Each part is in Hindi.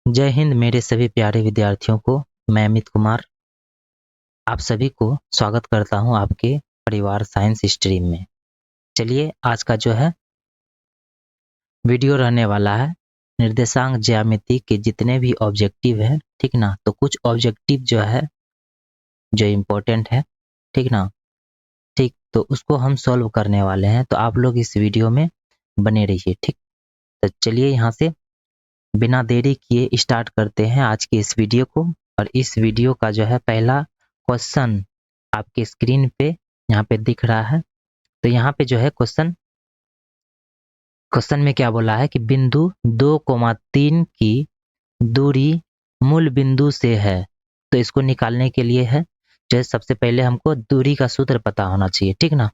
जय हिंद मेरे सभी प्यारे विद्यार्थियों को। मैं अमित कुमार आप सभी को स्वागत करता हूं आपके परिवार साइंस स्ट्रीम में। चलिए आज का जो है वीडियो रहने वाला है निर्देशांक ज्यामिति के जितने भी ऑब्जेक्टिव है, ठीक ना। तो कुछ ऑब्जेक्टिव जो है जो इम्पोर्टेंट है, ठीक ना। ठीक, तो उसको हम सॉल्व करने वाले हैं, तो आप लोग इस वीडियो में बने रहिए, ठीक। तो चलिए यहाँ से बिना देरी किए स्टार्ट करते हैं आज की इस वीडियो को। और इस वीडियो का जो है पहला क्वेश्चन आपके स्क्रीन पे यहाँ पे दिख रहा है। तो यहाँ पे जो है क्वेश्चन में क्या बोला है कि बिंदु 2,3 की दूरी मूल बिंदु से है। तो इसको निकालने के लिए है जो है सबसे पहले हमको दूरी का सूत्र पता होना चाहिए, ठीक ना।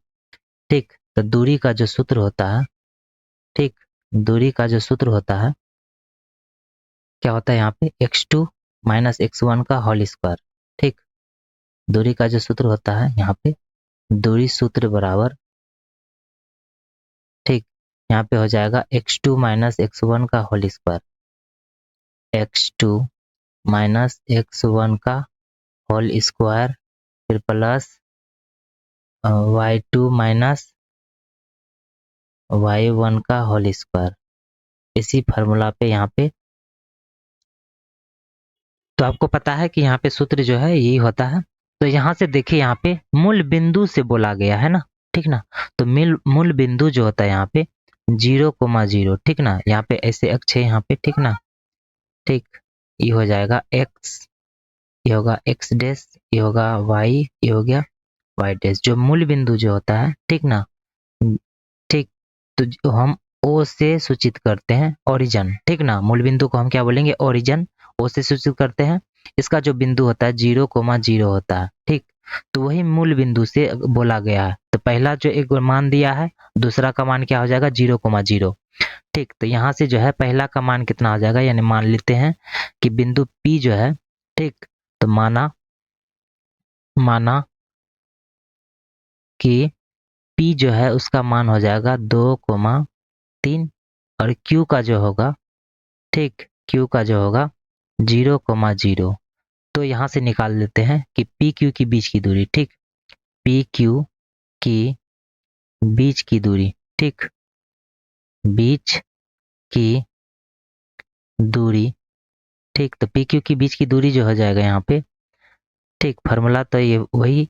ठीक, तो दूरी का जो सूत्र होता है, ठीक, दूरी का जो सूत्र होता है क्या होता है यहाँ पे x2 माइनस x1 का होल स्क्वायर। ठीक, दूरी का जो सूत्र होता है यहाँ पे दूरी सूत्र बराबर, ठीक, यहाँ पे हो जाएगा x2 माइनस x1 का whole square, x2 minus x1 का होल स्क्वायर, फिर प्लस y2 माइनस y1 का होल स्क्वायर। इसी फार्मूला पे यहाँ पे तो आपको पता है कि यहाँ पे सूत्र जो है यही होता है। तो यहाँ से देखिए यहाँ पे मूल बिंदु से बोला गया है ना, ठीक ना। तो मूल बिंदु जो होता है यहाँ पे 0,0, ठीक ना। यहाँ पे ऐसे अक्ष है यहाँ पे, ठीक ना। ठीक, ये हो जाएगा x, ये होगा x डैश, ये होगा y, ये हो गया y डैश। जो मूल बिंदु जो होता है, ठीक ना। ठीक, तो जो हम O से सूचित करते हैं ओरिजिन, ठीक ना। मूल बिंदु को हम क्या बोलेंगे, ओरिजिन। O से सूचित करते हैं। इसका जो बिंदु होता है 0,0 होता है, ठीक। तो वही मूल बिंदु से बोला गया है। तो पहला जो एक मान दिया है, दूसरा का मान क्या हो जाएगा 0,0। ठीक, तो यहाँ से जो है पहला का मान कितना हो जाएगा, यानी मान लेते हैं कि बिंदु P जो है, ठीक, तो माना कि P जो है उसका मान हो जाएगा 2,3 और Q का जो होगा, ठीक, Q का जो होगा 0,0। तो यहाँ से निकाल लेते हैं कि पी क्यू की बीच की दूरी, ठीक, पी क्यू की बीच की दूरी, ठीक, बीच की दूरी, ठीक। तो पी क्यू की बीच की दूरी जो हो जाएगा यहाँ पे, ठीक, फार्मूला तो ये वही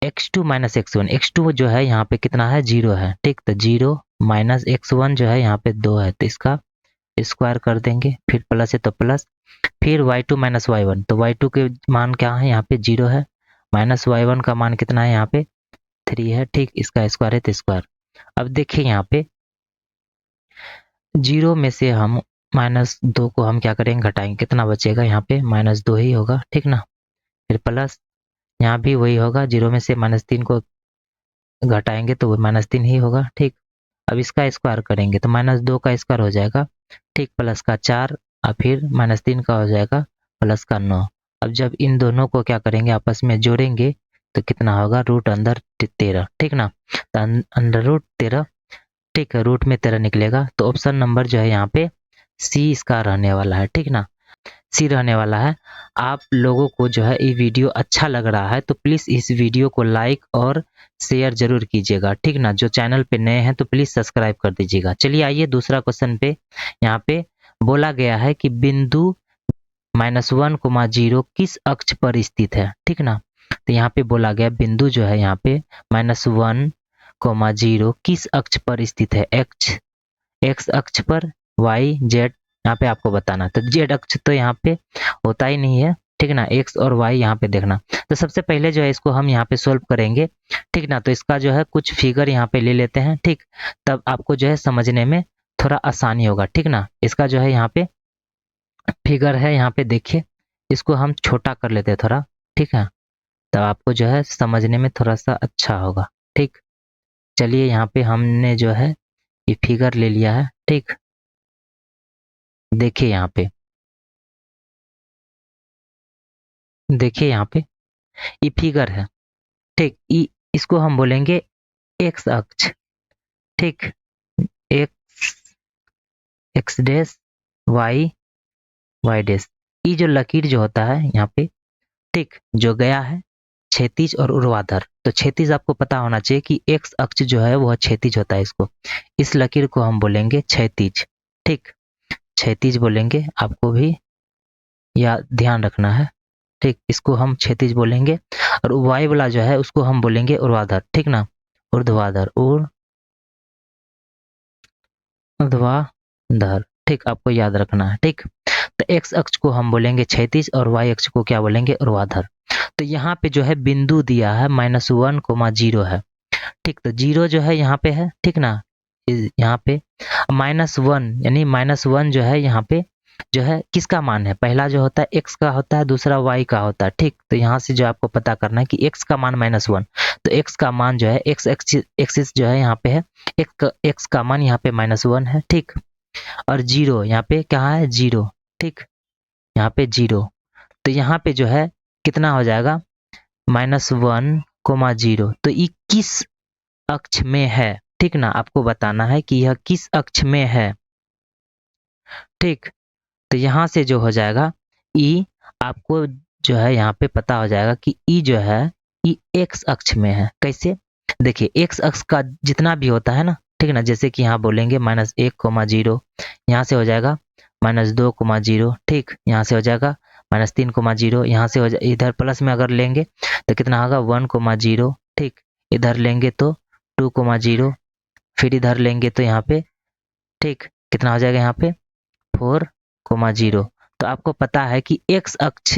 x2 माइनस x1, x2 जो है यहाँ पे कितना है 0 है, ठीक। तो 0 माइनस x1 जो है यहाँ पे 2 है, तो इसका स्क्वायर कर देंगे, फिर प्लस है तो प्लस, फिर y2 माइनस y1, तो y2 के मान क्या है यहाँ पे 0 है, माइनस y1 का मान कितना है यहाँ पे 3 है, ठीक। इसका स्क्वायर है तो स्क्वायर। अब देखिए यहाँ पे 0 में से हम -2 को हम क्या करेंगे, घटाएंगे, कितना बचेगा यहाँ पे -2 ही होगा, ठीक ना। फिर प्लस यहाँ भी वही होगा, 0 में से -3 को घटाएंगे तो वो -3 ही होगा, ठीक। अब इसका स्क्वायर करेंगे तो -2 का स्क्वायर हो जाएगा, ठीक, प्लस का 4 और फिर -3 का हो जाएगा प्लस का 9। अब जब इन दोनों को क्या करेंगे आपस में जोड़ेंगे तो कितना होगा रूट अंदर 13, ठीक ना। तो अंडर रूट 13, ठीक है, रूट में 13 निकलेगा। तो ऑप्शन नंबर जो है यहाँ पे सी इसका रहने वाला है, ठीक ना, सी रहने वाला है। आप लोगों को जो है ये वीडियो अच्छा लग रहा है तो प्लीज़ इस वीडियो को लाइक और शेयर जरूर कीजिएगा, ठीक ना। जो चैनल पे नए हैं तो प्लीज़ सब्सक्राइब कर दीजिएगा। चलिए आइए दूसरा क्वेश्चन पे। यहाँ पे बोला गया है कि बिंदु -1,0 किस अक्ष पर स्थित है, ठीक ना। तो यहाँ पे बोला गया बिंदु जो है यहाँ पे -1,0 किस अक्ष पर स्थित है, एक्स अक्ष पर, वाई जेड, यहाँ पे आपको बताना। तो जेड अक्ष तो यहाँ पे होता ही नहीं है, ठीक ना, एक्स और वाई यहाँ पे देखना। तो सबसे पहले जो है इसको हम यहाँ पे सोल्व करेंगे, ठीक ना। तो इसका जो है कुछ फिगर यहाँ पे ले लेते हैं, ठीक, तब आपको जो है समझने में थोड़ा आसानी होगा, ठीक ना। इसका जो है यहाँ पे फिगर है, यहाँ पे देखिए, इसको हम छोटा कर लेते हैं थोड़ा, ठीक है, तब आपको जो है समझने में थोड़ा सा अच्छा होगा, ठीक। चलिए यहाँ पे हमने जो है ये फिगर ले लिया है, ठीक। देखिए यहाँ पे, देखिए यहाँ पे ये फिगर है, ठीक। इसको हम बोलेंगे एक्स अक्ष, ठीक, X X dash, Y Y dash. ये जो लकीर जो होता है यहाँ पे, ठीक, जो गया है क्षैतिज और ऊर्ध्वाधर। तो क्षैतिज आपको पता होना चाहिए कि एक्स अक्ष जो है वह क्षैतिज होता है, इसको, इस लकीर को हम बोलेंगे क्षैतिज। ठीक, क्षैतिज बोलेंगे, आपको भी या ध्यान रखना है। ठीक, इसको हम क्षैतिज बोलेंगे। और वाई वाला जो है उसको हम बोलेंगे ऊर्ध्वाधर। ठीक ना, ऊर्ध्वाधर, ऊर्ध्वाधर। ठीक, आपको याद रखना है। ठीक, तो एक्स अक्ष को हम बोलेंगे क्षैतिज और वाई अक्ष को क्या बोलेंगे, ऊर्ध्वाधर। तो यहाँ पे जो है बिंदु दिया है -1, 0 है। ठीक, तो 0 जो है यहाँ पे है, ठीक ना, यहाँ पे -1 यानी -1 जो है यहाँ पे जो है किसका मान है, पहला जो होता है एक्स का होता है, दूसरा वाई का होता है। ठीक, तो यहाँ से जो आपको पता करना है कि एक्स का मान -1, तो एक्स का मान जो है एक्स एक्सिस जो है यहाँ पे है, एक्स का मान यहाँ पे -1 है। ठीक, और 0 यहाँ पे कहाँ है, 0। ठीक, यहाँ पे 0, तो यहाँ पे जो है कितना हो जाएगा, -1, 0। तो ये किस अक्ष में है, ठीक ना, आपको बताना है कि यह किस अक्ष में है। ठीक, तो यहाँ से जो हो जाएगा ई, आपको जो है यहाँ पे पता हो जाएगा कि ई जो है ई एक्स अक्ष में है। कैसे, देखिए एक्स अक्ष का जितना भी होता है ना, ठीक ना, जैसे कि यहाँ बोलेंगे -1, 0, यहाँ से हो जाएगा -2, 0। ठीक, यहाँ से हो जाएगा -3, 0, यहाँ से हो जाए, इधर प्लस में अगर लेंगे तो कितना होगा 1, 0। ठीक, इधर लेंगे तो 2, 0, फिर इधर लेंगे तो यहाँ पे, ठीक, कितना हो जाएगा यहाँ पे 4, 0। तो आपको पता है कि एक्स अक्ष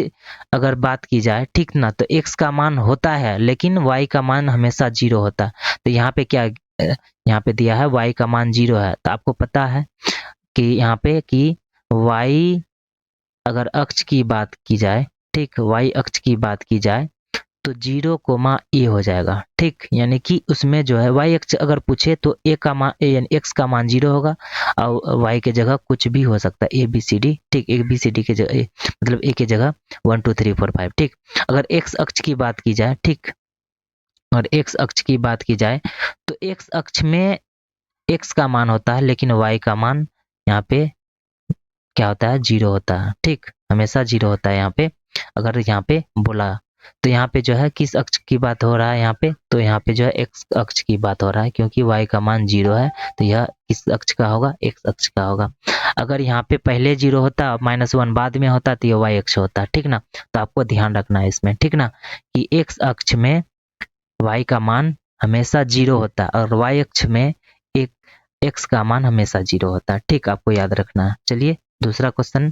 अगर बात की जाए, ठीक ना, तो एक्स का मान होता है लेकिन वाई का मान हमेशा 0 होता है। तो यहाँ पे क्या यहाँ पे दिया है वाई का मान 0 है, तो आपको पता है कि यहाँ पे कि वाई अगर अक्ष की बात की जाए, ठीक, वाई अक्ष की बात की जाए तो 0, ए हो जाएगा। ठीक, यानी कि उसमें जो है वाई अक्ष अगर पूछे तो ए का मान यानी एक्स का मान 0 होगा और वाई के जगह कुछ भी हो सकता है, ए बी सी डी। ठीक, ए बी सी डी के जगह मतलब ए के जगह 1 2 3 4 5। ठीक, अगर एक्स अक्ष की बात की जाए, ठीक, और एक्स अक्ष की बात की जाए तो एक्स अक्ष में एक्स का मान होता है लेकिन वाई का मान यहाँ पे क्या होता है, 0 होता है। ठीक, हमेशा 0 होता है यहाँ पे, अगर यहाँ पे बोला तो यहाँ पे जो है किस अक्ष की बात हो रहा है यहाँ पे, तो यहाँ पे जो है एक्स अक्ष की बात हो रहा है क्योंकि वाई का मान 0 है, तो यह किस अक्ष का होगा, एक्स अक्ष का होगा। अगर यहाँ पे पहले 0 होता और -1 बाद में होता तो ये वाई अक्ष होता। ठीक ना, तो आपको ध्यान रखना है इसमें, ठीक ना, कि एक्स अक्ष में वाई का मान हमेशा 0 होता है और वाई अक्ष में एक एक्स का मान हमेशा 0 होता है। ठीक, आपको याद रखना है। चलिए दूसरा क्वेश्चन,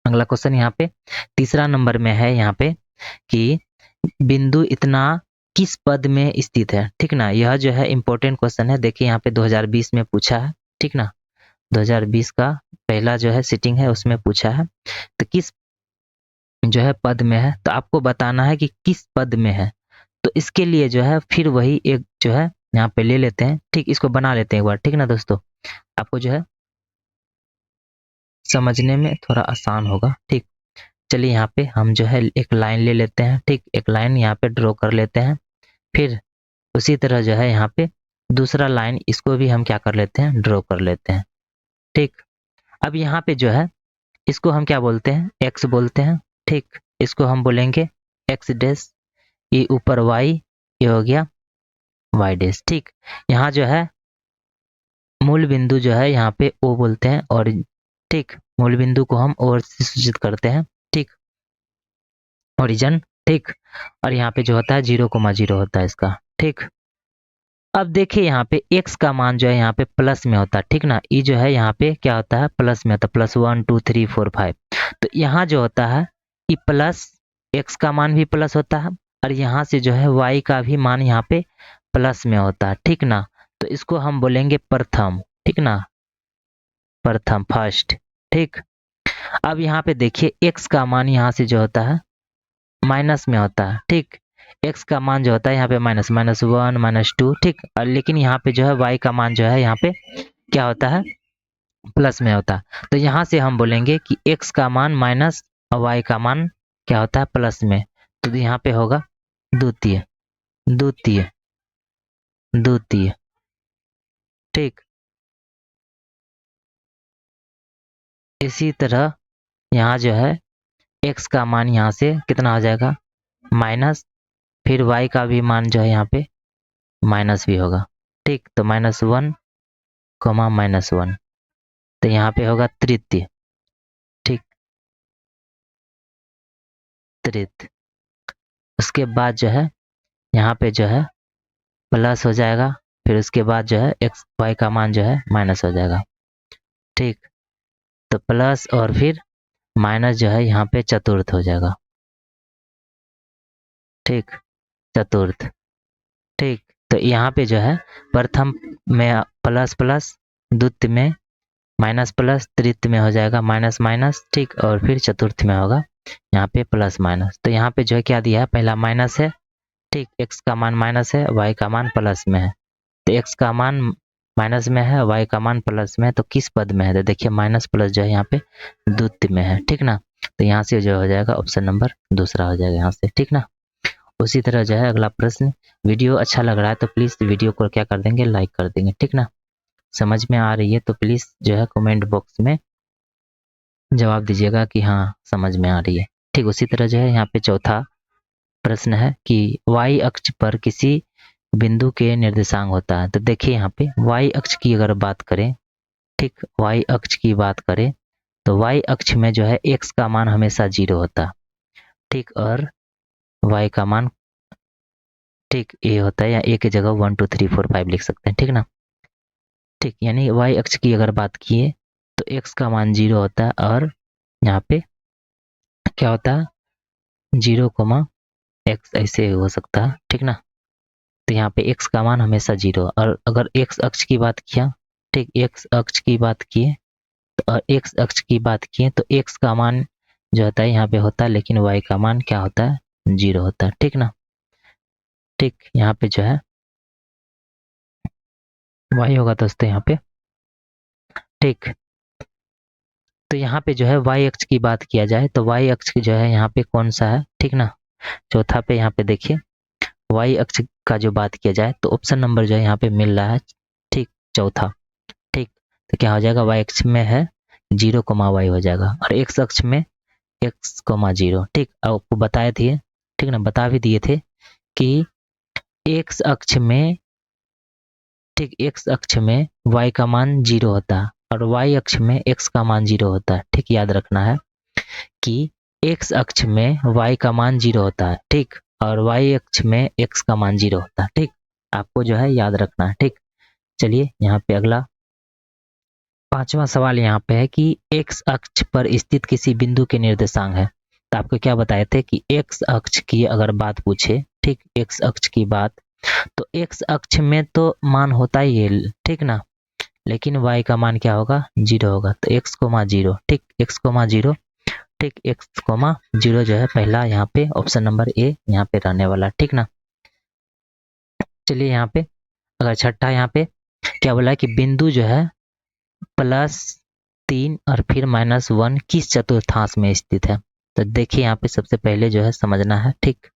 अगला क्वेश्चन यहाँ पे तीसरा नंबर में है यहाँ पे कि बिंदु इतना किस पद में स्थित है। ठीक ना, यह जो है इम्पोर्टेंट क्वेश्चन है। देखिए यहाँ पे 2020 में पूछा है। ठीक ना, 2020 का पहला जो है सिटिंग है उसमें पूछा है, तो किस जो है पद में है, तो आपको बताना है कि किस पद में है। तो इसके लिए जो है फिर वही एक जो है यहाँ पे ले लेते हैं। ठीक, इसको बना लेते हैं एक बार। ठीक ना दोस्तों, आपको जो है समझने में थोड़ा आसान होगा। ठीक, चलिए यहाँ पे हम जो है एक लाइन ले लेते हैं। ठीक, एक लाइन यहाँ पे ड्रॉ कर लेते हैं। फिर उसी तरह जो है यहाँ पे दूसरा लाइन, इसको भी हम क्या कर लेते हैं, ड्रॉ कर लेते हैं। ठीक, अब यहाँ पे जो है इसको हम क्या बोलते हैं, एक्स बोलते हैं। ठीक, इसको हम बोलेंगे एक्स डैश, ये ऊपर वाई, ये हो गया वाई डैश। ठीक, यहाँ जो है मूल बिंदु जो है यहाँ पे ओ बोलते हैं और ठीक, मूल बिंदु को हम और से सूचित करते हैं। ठीक, ओरिजन। ठीक, और यहाँ पे जो होता है 0, 0 होता है इसका। ठीक, अब देखिए यहाँ पे x का मान जो है यहाँ पे प्लस में होता है। ठीक ना, ये जो है यहाँ पे क्या होता है, प्लस में होता है, +1 2 3 4 5। तो यहाँ जो होता है ये प्लस, x का मान भी प्लस होता है और यहाँ से जो है y का भी मान यहाँ पे प्लस में होता है। ठीक ना, तो इसको हम बोलेंगे प्रथम। ठीक ना, प्रथम, फर्स्ट। ठीक, अब यहाँ पे देखिए x का मान यहाँ से जो होता है माइनस में होता है। ठीक, x का मान जो होता है यहाँ पे -1 -2। ठीक, और लेकिन यहाँ पे जो है y का मान जो है यहाँ पे क्या होता है, प्लस में होता है। तो यहाँ से हम बोलेंगे कि x का मान माइनस और y का मान क्या होता है, प्लस में। तो यहाँ पे होगा द्वितीय, द्वितीय, द्वितीय। ठीक, इसी तरह यहाँ जो है x का मान यहाँ से कितना हो जाएगा माइनस, फिर y का भी मान जो है यहाँ पे माइनस भी होगा। ठीक, तो -1, -1, तो यहाँ पे होगा तृतीय। ठीक, तृतीय। उसके बाद जो है यहाँ पे जो है प्लस हो जाएगा, फिर उसके बाद जो है एक्स वाई का मान जो है माइनस हो जाएगा। ठीक, तो प्लस और फिर माइनस जो है यहाँ पे चतुर्थ हो जाएगा। ठीक, चतुर्थ। ठीक, तो यहाँ पे जो है प्रथम में प्लस प्लस, द्वितीय में माइनस प्लस, तृतीय में हो जाएगा माइनस माइनस। ठीक, और फिर चतुर्थ में होगा यहाँ पे प्लस माइनस। तो यहाँ पे जो है क्या दिया है, पहला माइनस है। ठीक, x का मान माइनस है, y का मान प्लस में है। तो x का मान माइनस में है, y का मान प्लस में है, तो किस पद में है, तो देखिए माइनस प्लस जो है यहाँ पे द्वितीय में है। ठीक ना, तो यहाँ से जो हो जाएगा ऑप्शन नंबर दूसरा हो जाएगा यहाँ से। ठीक ना, उसी तरह जो है अगला प्रश्न। वीडियो अच्छा लग रहा है तो प्लीज़ वीडियो को क्या कर देंगे, लाइक कर देंगे। ठीक ना, समझ में आ रही है तो प्लीज़ जो है कमेंट बॉक्स में जवाब दीजिएगा कि हाँ समझ में आ रही है। ठीक, उसी तरह जो है यहाँ पे चौथा प्रश्न है कि y अक्ष पर किसी बिंदु के निर्देशांक होता है। तो देखिए यहाँ पे y अक्ष की अगर बात करें, ठीक, y अक्ष की बात करें तो y अक्ष में जो है x का मान हमेशा 0 होता है। ठीक, और y का मान ठीक a होता है, या a की जगह 1 2 3 4 5 लिख सकते हैं। ठीक ना, ठीक, यानी y अक्ष की अगर बात किए तो x का मान 0 होता है, और यहाँ पे क्या होता है 0, ऐसे हो सकता है। ठीक ना, तो यहाँ पे x का मान हमेशा 0, और अगर x अक्ष की बात किया, ठीक, x अक्ष की बात किए तो x अक्ष की बात किए तो x का मान जो होता है यहाँ पे होता है, लेकिन y का मान क्या होता है 0 होता है। ठीक ना, ठीक, यहाँ पे जो है y होगा दोस्तों यहाँ पे। ठीक, तो यहाँ पे जो है y अक्ष की बात किया जाए तो y अक्ष जो है यहाँ पे कौन सा है। ठीक ना, चौथा पे यहाँ पे देखिए y अक्ष का जो बात किया जाए तो ऑप्शन नंबर जो है यहाँ पे मिल रहा है। ठीक, चौथा। ठीक, तो क्या हो जाएगा, y अक्ष में है 0, y हो जाएगा, और x अक्ष में x, 0। ठीक, आपको बताए थे, ठीक ना, बता भी दिए थे कि x अक्ष में, ठीक, x अक्ष में y का मान 0 होता है, और y अक्ष में x का मान 0 होता है। ठीक, याद रखना है कि x अक्ष में y का मान 0 होता है। ठीक, और y अक्ष में x का मान 0 होता है। ठीक, आपको जो है याद रखना है। ठीक, चलिए यहाँ पे अगला पांचवा सवाल यहाँ पे है कि x अक्ष पर स्थित किसी बिंदु के निर्देशांक है। तो आपको क्या बताए थे कि x अक्ष की अगर बात पूछे, ठीक, x अक्ष की बात, तो x अक्ष में तो मान होता ही है, ठीक ना, लेकिन y का मान क्या होगा 0 होगा। तो x, 0, ठीक, x, 0, ठीक, x, 0 जो है पहला यहाँ पे ऑप्शन नंबर ए यहाँ पे रहने वाला। ठीक ना, चलिए यहाँ पे अगर छठा यहाँ पे क्या बोला है कि बिंदु जो है +3 और फिर -1 किस चतुर्थांश में स्थित है। तो देखिए यहाँ पे सबसे पहले जो है समझना है, ठीक,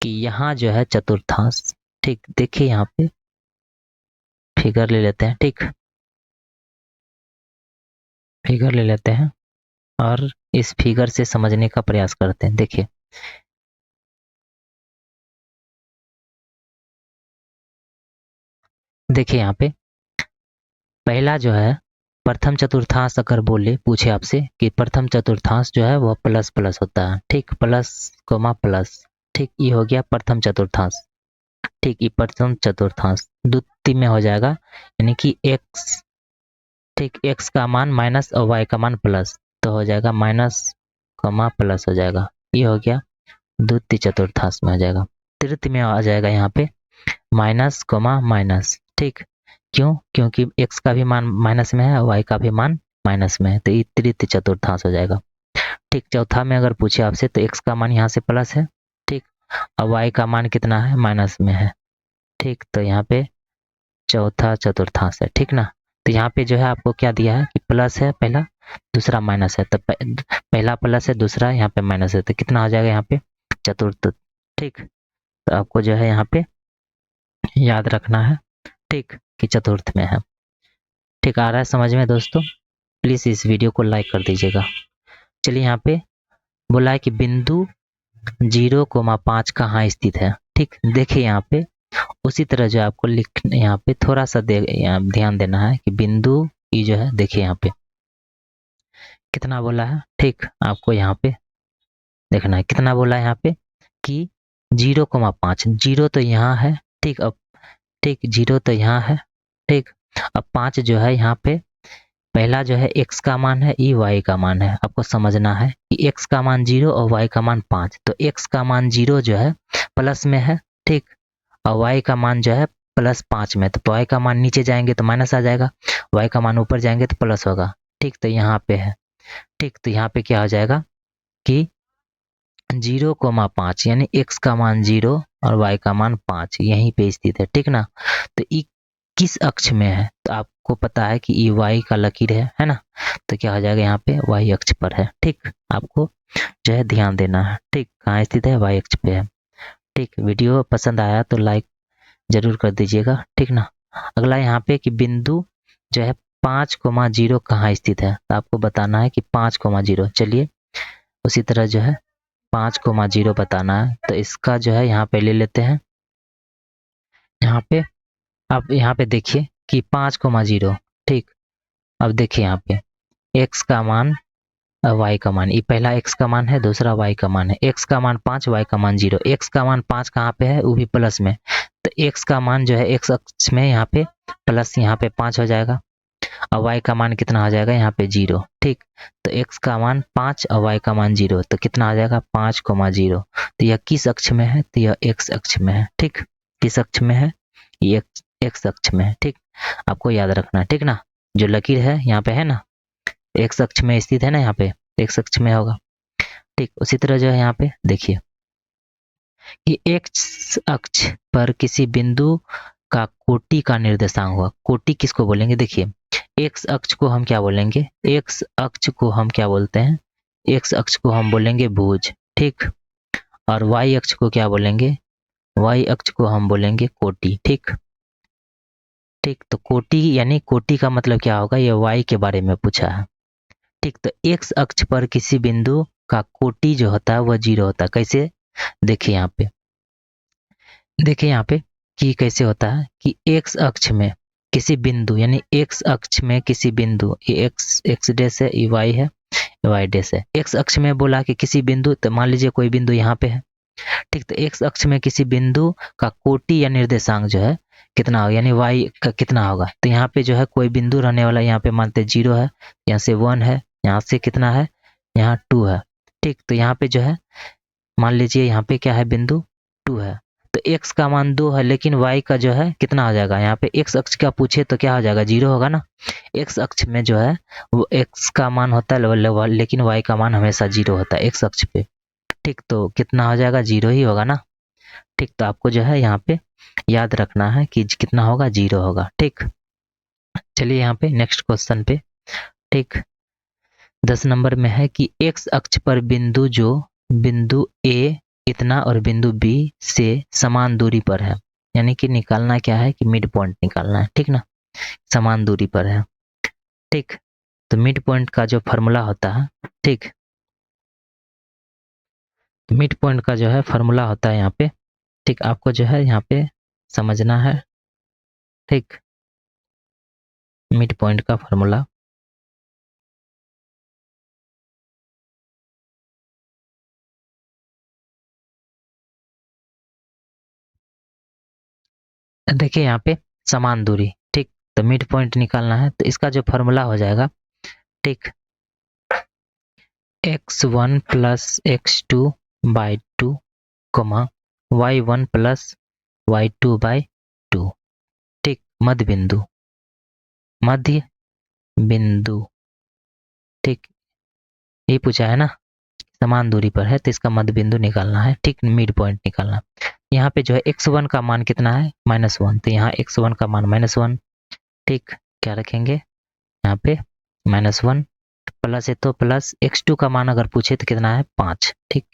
कि यहाँ जो है चतुर्थांश, ठीक, देखिए यहाँ पे फिगर ले लेते हैं। ठीक, फिगर ले लेते हैं और इस फिगर से समझने का प्रयास करते हैं। देखिए देखिए यहाँ पे पहला जो है प्रथम चतुर्थांश अगर बोले पूछे आपसे कि प्रथम चतुर्थांश जो है वह प्लस प्लस होता है। ठीक, प्लस, प्लस। ठीक, ये हो गया प्रथम चतुर्थांश। ठीक, ये प्रथम चतुर्थांश। द्वितीय में हो जाएगा यानी कि x, ठीक, x का मान माइनस और y का मान प्लस, तो हो जाएगा माइनस, प्लस हो जाएगा। ये हो गया द्वितीय चतुर्थांश में हो जाएगा। तृतीय में आ जाएगा यहाँ पे माइनस, माइनस। ठीक, क्यों, क्योंकि x का भी मान माइनस में है और y का भी मान माइनस में है, तो ये तृतीय चतुर्थांश हो जाएगा। ठीक, चौथा में अगर पूछे आपसे तो x का मान यहाँ से प्लस है, ठीक, और y का मान कितना है माइनस में है। ठीक, तो यहाँ पे चौथा चतुर्थांश है। ठीक ना, तो यहाँ पे जो है आपको क्या दिया है कि प्लस है पहला, दूसरा माइनस है, तो पहला प्लस है, दूसरा यहाँ पे माइनस है, तो कितना हो जाएगा यहाँ पे चतुर्थ। ठीक, तो आपको जो है यहाँ पे याद रखना है, ठीक, कि चतुर्थ में है। ठीक, आ रहा है समझ में दोस्तों? प्लीज़ इस वीडियो को लाइक कर दीजिएगा। चलिए यहाँ पे बोला है कि बिंदु 0,5 कहाँ स्थित है। ठीक, देखिए यहाँ पे उसी तरह जो आपको लिखना यहाँ पे थोड़ा सा ध्यान देना है कि बिंदु ई जो है, देखिए यहाँ पे कितना बोला है। ठीक, आपको यहाँ पे देखना है कितना बोला है यहाँ पे कि 0,5। जीरो तो यहाँ है। ठीक, अब ठीक जीरो तो यहाँ है। ठीक, अब 5 जो है यहाँ पे पहला जो है x का मान है, ई y का मान है। आपको समझना है कि x का मान 0 और y का मान 5। तो x का मान 0 जो है प्लस में है। ठीक, और y का मान जो है +5 में। तो y का मान नीचे जाएंगे तो माइनस आ जाएगा, y का मान ऊपर जाएंगे तो प्लस होगा। ठीक, तो यहाँ पे है। ठीक, तो यहाँ पे क्या हो जाएगा कि 0,5 यानी x का मान 0 और y का मान 5 यहीं पे स्थित है। ठीक ना, तो ई किस अक्ष में है, तो आपको पता है कि ई y का लकीर है ना, तो क्या हो जाएगा यहाँ पे y अक्ष पर है। ठीक, आपको जो है ध्यान देना है। ठीक, कहाँ स्थित है, y अक्ष पे है। ठीक, वीडियो पसंद आया तो लाइक जरूर कर दीजिएगा। ठीक ना, अगला यहाँ पे कि बिंदु जो है 5,0 कहाँ स्थित है, तो आपको बताना है कि 5,0। चलिए उसी तरह जो है 5,0 बताना है। तो इसका जो है यहाँ पे ले लेते हैं। यहाँ पे आप यहाँ पे देखिए कि 5,0। ठीक, अब देखिए यहाँ पे x का मान y का मान, ये पहला x का मान है, दूसरा y का मान है। x का मान 5, y का मान 0। x का मान 5 कहाँ पे है, वो भी प्लस में। तो x का मान जो है x अक्ष में यहाँ पे प्लस, यहाँ पे 5 हो जाएगा और y का मान कितना हो जाएगा यहाँ पे 0। ठीक, तो x का मान 5 और y का मान 0, तो कितना आ जाएगा 5,0। तो यह किस अक्ष में है, तो यह x अक्ष में है। ठीक, किस अक्ष में है, ये x अक्ष में है। ठीक, आपको याद रखना है। ठीक ना, जो लकीर है यहाँ पे है ना, x अक्ष में स्थित है ना, यहाँ पे x अक्ष में होगा। ठीक, उसी तरह जो है यहाँ पे देखिए कि x अक्ष पर किसी बिंदु का कोटि का निर्देशांक हुआ। कोटि किसको बोलेंगे, देखिए x अक्ष को हम क्या बोलेंगे, x अक्ष को हम क्या बोलते हैं, x अक्ष को हम बोलेंगे भुज। ठीक, और y अक्ष को क्या बोलेंगे, y अक्ष को हम बोलेंगे कोटि। ठीक, ठीक, तो कोटि यानी कोटि का मतलब क्या होगा, ये y के बारे में पूछा है। ठीक, तो x अक्ष पर किसी बिंदु का कोटि जो होता है वह 0 होता है। कैसे, देखिए यहाँ पे, देखिए यहाँ पे कि कैसे होता है कि x अक्ष में किसी बिंदु यानी x अक्ष में किसी बिंदु, ये x डैश है, ये y है, y डैश है। x अक्ष में बोला कि किसी बिंदु, तो मान लीजिए कोई बिंदु यहाँ पे है। ठीक, तो x अक्ष में किसी बिंदु का कोटि या निर्देशांक जो है कितना होगा, यानी y का कितना होगा। तो यहाँ पे जो है कोई बिंदु रहने वाला, यहाँ पे मानते 0 है, यहाँ से 1 है, यहाँ से कितना है, यहाँ 2 है। ठीक, तो यहाँ पे जो है मान लीजिए यहाँ पे क्या है, बिंदु 2 है। तो x का मान 2 है, लेकिन y का जो है कितना हो जाएगा, यहाँ पे x अक्ष का पूछे तो क्या हो जाएगा, 0 होगा ना। x अक्ष में जो है वो x का मान होता है, लेकिन y का मान हमेशा 0 होता है x अक्ष पे। ठीक, तो कितना हो जाएगा, 0 ही होगा ना। ठीक, तो आपको जो है यहाँ पे याद रखना है कि कितना होगा, 0 होगा। ठीक, चलिए यहाँ पे नेक्स्ट क्वेश्चन पे। ठीक, 10 नंबर में है कि x अक्ष पर बिंदु जो बिंदु A इतना और बिंदु B से समान दूरी पर है, यानी कि निकालना क्या है कि मिड पॉइंट निकालना है। ठीक ना, समान दूरी पर है। ठीक, तो मिड पॉइंट का जो फॉर्मूला होता है, ठीक, मिड पॉइंट का जो है फॉर्मूला होता है यहाँ पे। ठीक, आपको जो है यहाँ पे समझना है। ठीक, मिड पॉइंट का फॉर्मूला देखिए यहाँ पे समान दूरी। ठीक, तो मिड पॉइंट निकालना है, तो इसका जो फॉर्मूला हो जाएगा, ठीक, x1 plus x2 by 2 y1 plus y2 by 2। ठीक, मध्य बिंदु, मध्य बिंदु। ठीक, ये पूछा है ना, समान दूरी पर है तो इसका मध्य बिंदु निकालना है। ठीक, मिड पॉइंट निकालना। यहाँ पे जो है x1 का मान कितना है, -1, तो यहाँ x1 का मान -1। ठीक, क्या रखेंगे यहाँ पे -1, प्लस है तो प्लस, x2 का मान अगर पूछे तो कितना है 5। ठीक,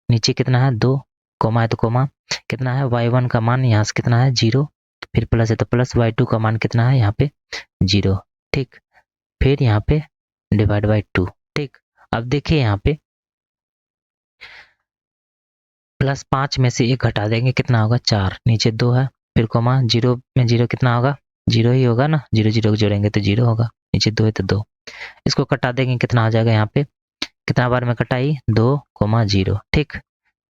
नीचे कितना है 2, कोमा है तो कोमा, कितना है y1 का मान यहाँ से कितना है 0, फिर प्लस है तो प्लस, y2 का मान कितना है यहाँ पे 0। ठीक, फिर यहाँ पे डिवाइड बाई 2। ठीक, अब देखिए यहाँ पे +5 में से 1 घटा देंगे, कितना होगा 4, नीचे 2 है, फिर कोमा 0 में 0 कितना होगा 0 ही होगा ना, 0 0 को जोड़ेंगे तो 0 होगा, नीचे 2 है तो 2, इसको कटा देंगे, कितना हो जाएगा यहाँ पे, कितना बार में कटाई 2,0, ठीक।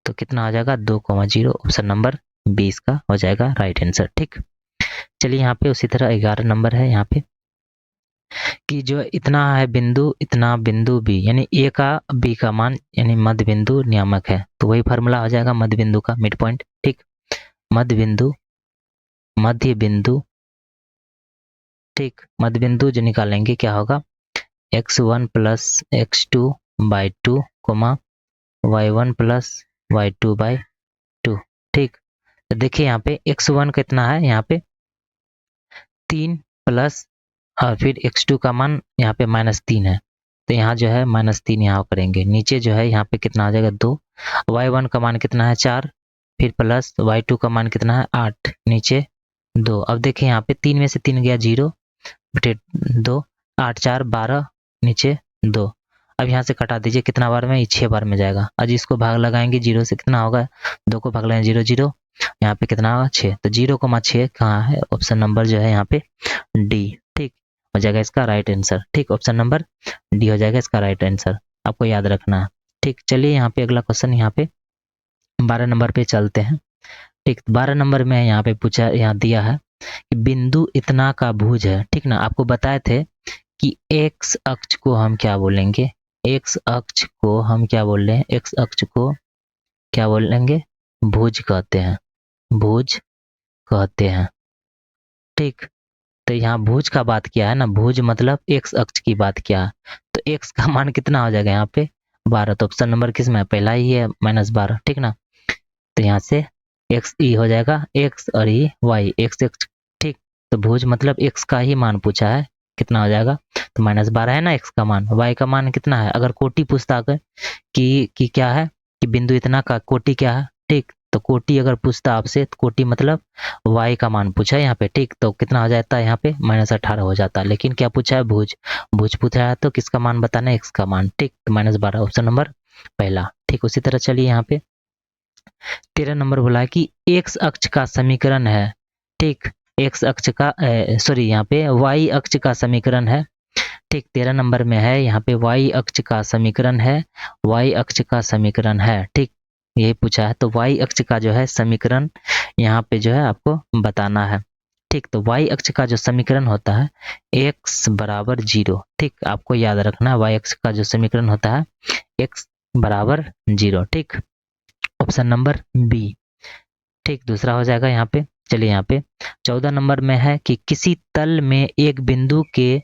तो कितना आ जाएगा 2,0, ऑप्शन नंबर 20 का हो जाएगा राइट आंसर, ठीक। चलिए यहाँ पे उसी तरह 11 नंबर है यहाँ पे कि जो इतना है बिंदु, इतना बिंदु बी, यानी ए का बी का मान यानी मध्य बिंदु नियामक है, तो वही फार्मूला हो जाएगा मध्य बिंदु का, मिड पॉइंट, ठीक। मध्य बिंदु, मध्य बिंदु, ठीक, मध्य बिंदु जो निकालेंगे क्या होगा x1 plus x2 by 2 comma y1 plus y2 by 2, ठीक। तो देखिए यहाँ पे x1 कितना है यहाँ पे 3 प्लस और फिर x2 का मान यहाँ पे -3 है, तो यहाँ जो है -3 यहाँ करेंगे, नीचे जो है यहाँ पे कितना आ जाएगा 2, y1 का मान कितना है 4, फिर प्लस y2 का मान कितना है 8, नीचे 2। अब देखिए यहाँ पे 3 में से 3 गया 0 बटे 2, 8 4 12, नीचे 2। अब यहाँ से कटा दीजिए, कितना बार में, 6 बार में जाएगा। आज इसको भाग लगाएंगे 0 से, कितना होगा 2 को भाग लगाएंगे 0 0, यहाँ पे कितना होगा 6, तो 0,6 कहाँ है, ऑप्शन नंबर जो है यहाँ पे डी, ठीक हो जाएगा इसका राइट आंसर, ठीक। ऑप्शन नंबर डी हो जाएगा इसका राइट आंसर, आपको याद रखना है, ठीक। चलिए यहाँ पे अगला क्वेश्चन यहाँ पे 12 नंबर पे चलते हैं, ठीक। 12 नंबर में यहाँ पे पूछा, यहाँ दिया है कि बिंदु इतना का भुज है, ठीक ना। आपको बताए थे कि एक्स अक्ष को हम क्या बोलेंगे, एक्स अक्ष को हम क्या बोल रहे हैं, एक्स अक्ष को क्या बोलेंगे, भुज कहते हैं, भुज कहते हैं, ठीक। तो यहाँ भुज का बात किया है ना, भुज मतलब एक्स अक्ष की बात किया है, तो एक्स का मान कितना हो जाएगा यहाँ पे 12, तो ऑप्शन नंबर किस में पहला ही है -12, ठीक ना। तो यहाँ से एक्स ई हो जाएगा, एक्स और ई वाई, एक्स एक्स, ठीक। तो भुज मतलब एक्स का ही मान पूछा है, कितना हो जाएगा, तो -12 है ना एक्स का मान, वाई का मान कितना है, अगर कोटि पूछता है कि क्या है कि बिंदु इतना का कोटि क्या है, ठीक। तो कोटि अगर पूछता आपसे तो कोटि मतलब वाई का मान पूछा है यहाँ पे, ठीक। तो कितना हो जाता है यहाँ पे -18 हो जाता है, लेकिन क्या पूछा है भुज, भुज पूछा है तो किसका मान बताना है, एक्स का मान, ठीक। तो -12 ऑप्शन नंबर पहला, ठीक। उसी तरह चलिए यहाँ पे 13 नंबर बोला है कि एक्स अक्ष का समीकरण है, ठीक। एक्स अक्ष का सॉरी यहाँ पे वाई अक्ष का समीकरण है, ठीक। 13 नंबर में है यहाँ पे वाई अक्ष का समीकरण है, वाई अक्ष का समीकरण है, ठीक। यही पूछा है, तो वाई अक्ष का जो है समीकरण यहाँ पे जो है आपको बताना है, ठीक। तो वाई अक्ष का जो समीकरण होता है x बराबर 0, ठीक। आपको याद रखना है वाई अक्ष का जो समीकरण होता है x बराबर 0, ठीक। ऑप्शन नंबर बी, ठीक। दूसरा हो जाएगा यहाँ पे, चलिए यहाँ पे 14 नंबर में है कि किसी तल में एक बिंदु के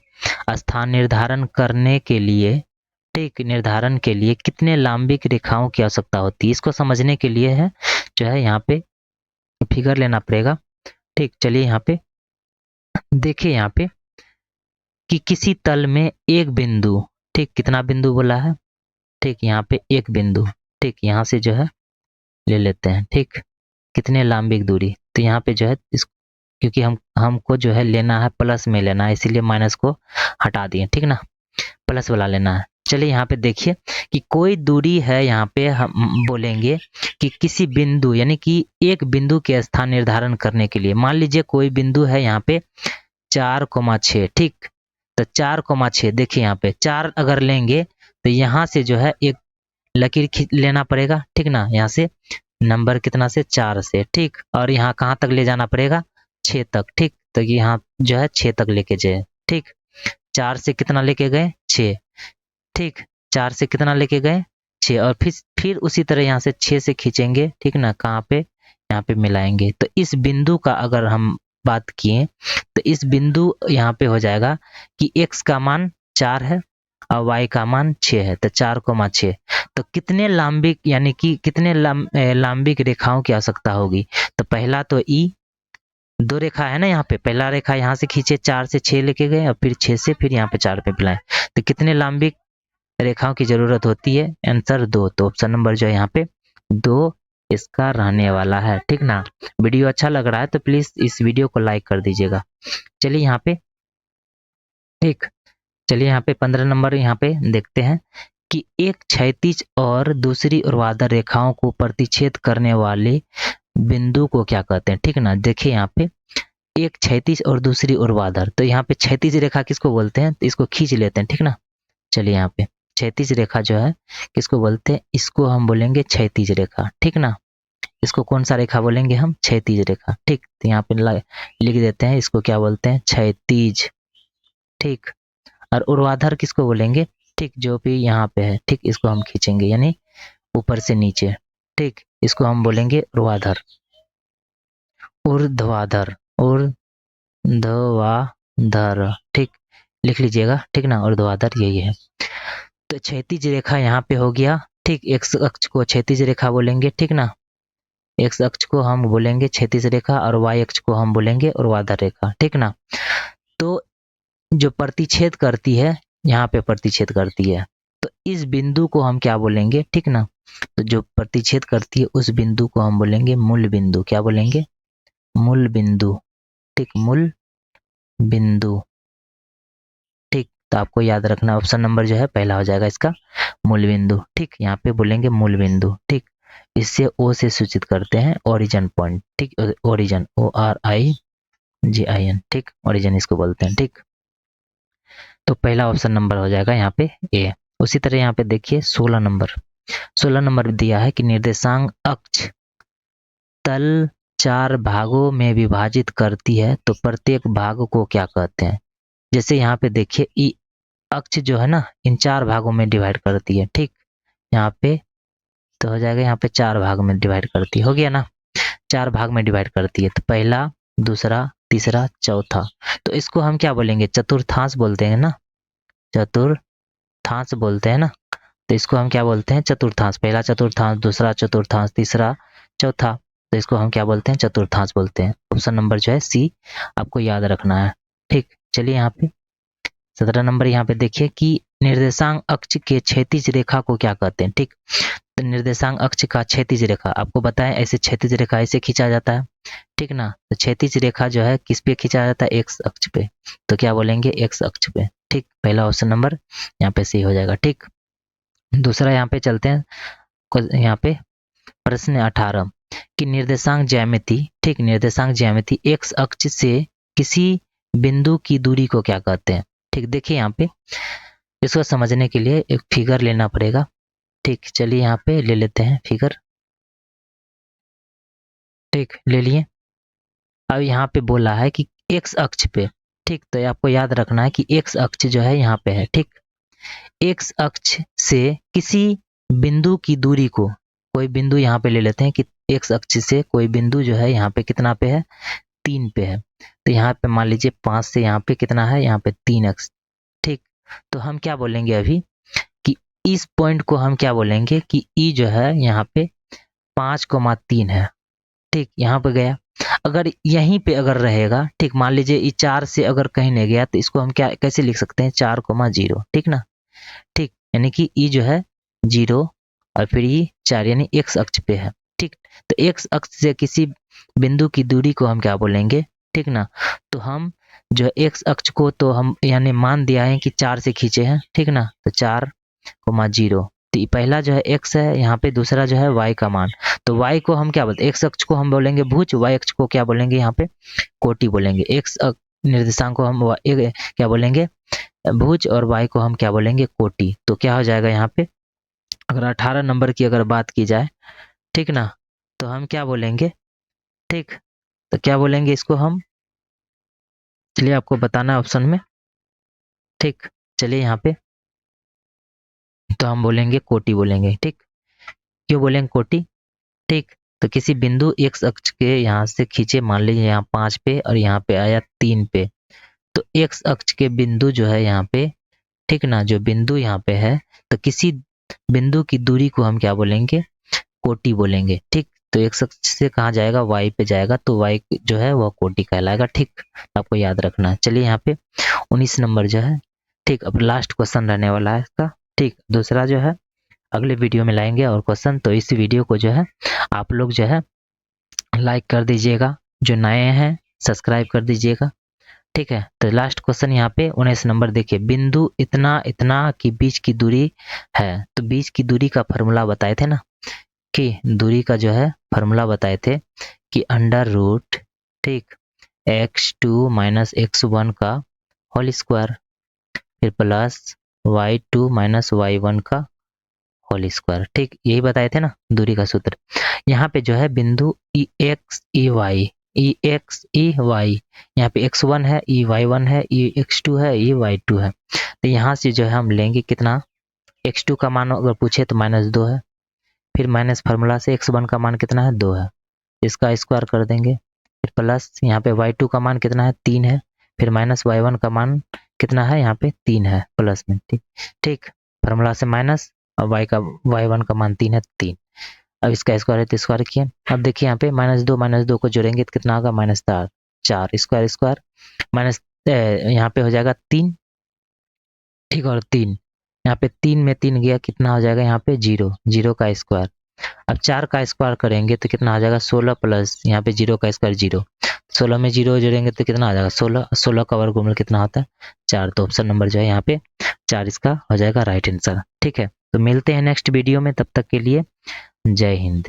स्थान निर्धारण करने के लिए, ठीक, निर्धारण के लिए कितने लांबिक रेखाओं की आवश्यकता होती है, इसको समझने के लिए है जो है यहाँ पे फिगर लेना पड़ेगा, ठीक। चलिए यहाँ पे देखिए यहाँ पे कि किसी तल में एक बिंदु, ठीक, कितना बिंदु बोला है, ठीक, यहाँ पे एक बिंदु, ठीक, यहाँ से जो है ले लेते हैं, ठीक। कितने लांबिक दूरी, तो यहाँ पे जो है इस, क्योंकि हमको जो है लेना है प्लस में लेना है, इसीलिए माइनस को हटा दिए, ठीक ना, प्लस वाला लेना है। चलिए यहाँ पे देखिए कि कोई दूरी है, यहाँ पे हम बोलेंगे कि किसी बिंदु यानी कि एक बिंदु के स्थान निर्धारण करने के लिए, मान लीजिए कोई बिंदु है यहाँ पे 4,6, ठीक। तो 4,6 देखिए यहाँ पे 4 अगर लेंगे तो यहाँ से जो है एक लकीर लेना पड़ेगा, ठीक ना, यहाँ से नंबर कितना से 4 से, ठीक। और यहाँ कहाँ तक ले जाना पड़ेगा 6 तक, ठीक। तो यहाँ जो है 6 तक लेके जाए, ठीक। 4 से कितना लेके गए 6, ठीक। 4 से कितना लेके गए 6, और फिर उसी तरह यहाँ से 6 से खींचेंगे, ठीक ना, कहाँ पे यहाँ पे मिलाएंगे। तो इस बिंदु का अगर हम बात किए तो इस बिंदु यहाँ पे हो जाएगा कि x का मान 4 है और y का मान 6 है, तो 4,6। तो कितने लांबिक यानी कि कितने लांबिक रेखाओं की आवश्यकता होगी, तो पहला तो ई, 2 रेखा है ना यहाँ पे, पहला रेखा यहाँ से खींचे 4 से 6 लेके गए और फिर 6 से फिर यहाँ पे 4 पे मिलाए, तो कितने लांबिक रेखाओं की जरूरत होती है, आंसर 2। तो ऑप्शन नंबर जो है यहाँ पे 2 इसका रहने वाला है, ठीक ना। वीडियो अच्छा लग रहा है तो प्लीज इस वीडियो को लाइक कर दीजिएगा। चलिए यहाँ पे, ठीक, चलिए यहाँ पे 15 नंबर यहाँ पे देखते हैं कि एक क्षैतिज और दूसरी ऊर्ध्वाधर रेखाओं को प्रतिच्छेद करने वाले बिंदु को क्या कहते हैं। ठीक है ना, देखिए यहाँ पे एक क्षैतिज और दूसरी ऊर्ध्वाधर, तो यहाँ पे क्षैतिज रेखा किसको बोलते हैं, तो इसको खींच लेते हैं। ठीक ना, चलिए यहाँ पे क्षैतिज रेखा जो है किसको बोलते हैं, इसको हम बोलेंगे क्षैतिज रेखा। ठीक ना, इसको कौन सा रेखा बोलेंगे हम, क्षैतिज रेखा। ठीक, तो यहाँ पे लिख देते हैं, इसको क्या बोलते हैं, क्षैतिज। ठीक, और ऊर्ध्वाधर किसको बोलेंगे, ठीक, जो भी यहाँ पे है, ठीक, इसको हम खींचेंगे यानी ऊपर से नीचे। ठीक, इसको हम बोलेंगे ऊर्ध्वाधर। ऊर्ध्वाधर, ऊर्ध्वाधर, ठीक, लिख लीजिएगा। ठीक ना, ऊर्ध्वाधर यही है। तो क्षैतिज रेखा यहाँ पे हो गया। ठीक, एक्स अक्ष को क्षैतिज रेखा बोलेंगे। ठीक ना, एक्स अक्ष को हम बोलेंगे क्षैतिज रेखा और वाई अक्ष को हम बोलेंगे ऊर्ध्वाधर रेखा। ठीक ना, तो जो प्रतिच्छेद करती है, यहाँ पे प्रतिच्छेद करती है, तो इस बिंदु को हम क्या बोलेंगे। ठीक ना, तो जो प्रतिच्छेद करती है उस बिंदु को हम बोलेंगे मूल बिंदु। क्या बोलेंगे, मूल बिंदु। ठीक, मूल बिंदु। ठीक, तो आपको याद रखना ऑप्शन नंबर जो है पहला हो जाएगा इसका, मूल बिंदु। ठीक, यहाँ पे बोलेंगे मूल बिंदु। ठीक, इससे ओ से सूचित करते हैं ओरिजिन पॉइंट। ठीक, ओरिजिन, ORIGIN। ठीक, ओरिजिन इसको बोलते हैं। ठीक, तो पहला ऑप्शन नंबर हो जाएगा यहाँ पे ए। उसी तरह यहाँ पे देखिए 16 नंबर दिया है कि निर्देशांक अक्ष तल 4 भागों में विभाजित करती है, तो प्रत्येक भाग को क्या कहते हैं। जैसे यहाँ पे देखिए ई अक्ष जो है ना, इन 4 भागों में डिवाइड करती है। ठीक, यहाँ पे तो हो जाएगा, यहाँ पे 4 भाग में डिवाइड करती है, हो गया ना, 4 भाग में डिवाइड करती है। तो पहला, दूसरा, तीसरा, चौथा, तो इसको हम क्या बोलेंगे, चतुर्थांश बोलते हैं ना, चतुर्थांश बोलते हैं ना, तो इसको हम क्या बोलते हैं, चतुर्थांश। पहला चतुर्थांश, दूसरा चतुर्थांश, तीसरा, चौथा, तो इसको हम क्या बोलते हैं, चतुर्थांश बोलते हैं। ऑप्शन नंबर जो है सी आपको याद रखना है। ठीक, चलिए यहाँ पे 17 नंबर यहाँ पे देखिए कि निर्देशांक अक्ष के क्षैतिज रेखा को क्या कहते हैं। ठीक, तो निर्देशांक अक्ष का क्षैतिज रेखा आपको बताएं, ऐसे क्षैतिज रेखा ऐसे खींचा जाता है। ठीक ना, तो क्षैतिज रेखा जो है किस पे खींचा जाता है, एक्स अक्ष पे, तो क्या बोलेंगे, एक्स अक्ष पे। ठीक, पहला ऑप्शन नंबर यहाँ पे सही हो जाएगा। ठीक, दूसरा यहाँ पे चलते हैं, यहाँ पे प्रश्न 18 कि निर्देशांक ज्यामिति। ठीक, निर्देशांक ज्यामिति एक्स अक्ष से किसी बिंदु की दूरी को क्या कहते हैं। ठीक, देखिए यहाँ पे इसको समझने के लिए एक फिगर लेना पड़ेगा। ठीक, चलिए यहाँ पे ले लेते हैं फिगर। ठीक, ले लिए। अब यहाँ पे बोला है कि एक्स अक्ष पे, ठीक, तो आपको याद रखना है कि एक्स अक्ष जो है यहाँ पे है। ठीक, एक्स अक्ष से किसी बिंदु की दूरी को, कोई बिंदु यहाँ पे ले लेते हैं कि एक्स अक्ष से कोई बिंदु जो है यहाँ पे कितना पे है, 3 पे है। तो यहाँ पे मान लीजिए 5 से यहाँ पे कितना है, यहाँ पे 3x। ठीक, तो हम क्या बोलेंगे अभी कि इस पॉइंट को हम क्या बोलेंगे कि ई जो है यहाँ पे 5,3 है। ठीक, यहाँ पे गया, अगर यहीं पे अगर रहेगा, ठीक, मान लीजिए ये 4 से अगर कहीं नहीं गया, तो इसको हम क्या कैसे लिख सकते हैं, 4,0। ठीक ना, ठीक, यानी कि ई जो है 0 और फिर ये 4 यानी एक्स अक्ष पे है। ठीक, तो एक्स अक्ष से किसी बिंदु की दूरी को हम क्या बोलेंगे। ठीक ना, तो हम जो है एक्स अक्ष को तो हम यानी मान दिया है कि 4 से खींचे हैं। ठीक ना, तो 4,0, तो पहला जो है x है यहाँ पे, दूसरा जो है y का मान। तो y को हम क्या बोलते हैं, x अक्ष को हम बोलेंगे भुज, y अक्ष को क्या बोलेंगे यहाँ पे, कोटि बोलेंगे। x निर्देशांक को हम क्या बोलेंगे, भुज, और y को हम क्या बोलेंगे, कोटि। तो क्या हो जाएगा यहाँ पे, अगर 18 नंबर की अगर बात की जाए, ठीक ना, तो हम क्या बोलेंगे। ठीक, तो क्या बोलेंगे इसको हम, चलिए आपको बताना है ऑप्शन में। ठीक, चलिए यहाँ पे तो हम बोलेंगे कोटि बोलेंगे। ठीक, क्यों बोलेंगे कोटि। ठीक, तो किसी बिंदु एक्स अक्ष के यहाँ से खींचे, मान लीजिए यहाँ 5 पे और यहाँ पे आया 3 पे, तो एक्स अक्ष के बिंदु जो है यहाँ पे, ठीक ना, जो बिंदु यहाँ पे है, तो किसी बिंदु की दूरी को हम क्या बोलेंगे, कोटि बोलेंगे। ठीक, तो एक्स अक्ष से कहाँ जाएगा, वाई पे जाएगा, तो वाई जो है वह कोटि कहलाएगा। ठीक, आपको याद रखना है। चलिए यहाँ पे 19 नंबर जो है, ठीक, अब लास्ट क्वेश्चन रहने वाला है इसका। ठीक, दूसरा जो है अगले वीडियो में लाएंगे और क्वेश्चन, तो इस वीडियो को जो है आप लोग जो है लाइक कर दीजिएगा, जो नए हैं सब्सक्राइब कर दीजिएगा। ठीक है। तो लास्ट क्वेश्चन यहाँ पे 19 नंबर देखिए, बिंदु इतना इतना की बीच की दूरी है, तो बीच की दूरी का फॉर्मूला बताए थे ना, कि दूरी का जो है फॉर्मूला बताए थे कि अंडर रूट, ठीक, x2 माइनस x1 का होल स्क्वायर, फिर प्लस y2 माइनस y1 का होल स्क्वायर, ठीक, यही बताए थे ना दूरी का सूत्र। यहाँ पे जो है बिंदु ई एक्स ई वाई, ई एक्स ई वाई, यहाँ पे x1 है, ई y1 है, ई x2 है, ई y2 है। तो यहाँ से जो है हम लेंगे कितना, x2 का मान अगर पूछे तो -2 है, फिर माइनस फार्मूला से x1 का मान कितना है, 2 है, इसका स्क्वायर कर देंगे, फिर प्लस यहाँ पे y2 का मान कितना है, 3 है, फिर माइनस y1 का मान कितना है, यहाँ पे 3 है प्लस में, ठीक, ठीक, फार्मूला से माइनस और y1 का मान 3 है, 3। अब इसका स्क्वायर है तो स्क्वायर किए। अब देखिए यहाँ पे -2 को जोड़ेंगे तो कितना होगा, -4, 4 स्क्वायर स्क्वायर माइनस, यहाँ पे हो जाएगा 3, ठीक, और 3 यहाँ पे 3 में 3 गया, कितना हो जाएगा यहाँ पे 0, 0 का स्क्वायर। अब 4 का स्क्वायर करेंगे तो कितना आ जाएगा 16 प्लस यहाँ पे 0 का स्क्वायर 0, 16 में 0 जोड़ेंगे तो कितना आ जाएगा 16, 16 का वर्गमूल कितना होता है 4। तो ऑप्शन नंबर जो है यहाँ पे 4 इसका हो जाएगा राइट आंसर। ठीक है, तो मिलते हैं नेक्स्ट वीडियो में, तब तक के लिए जय हिंद।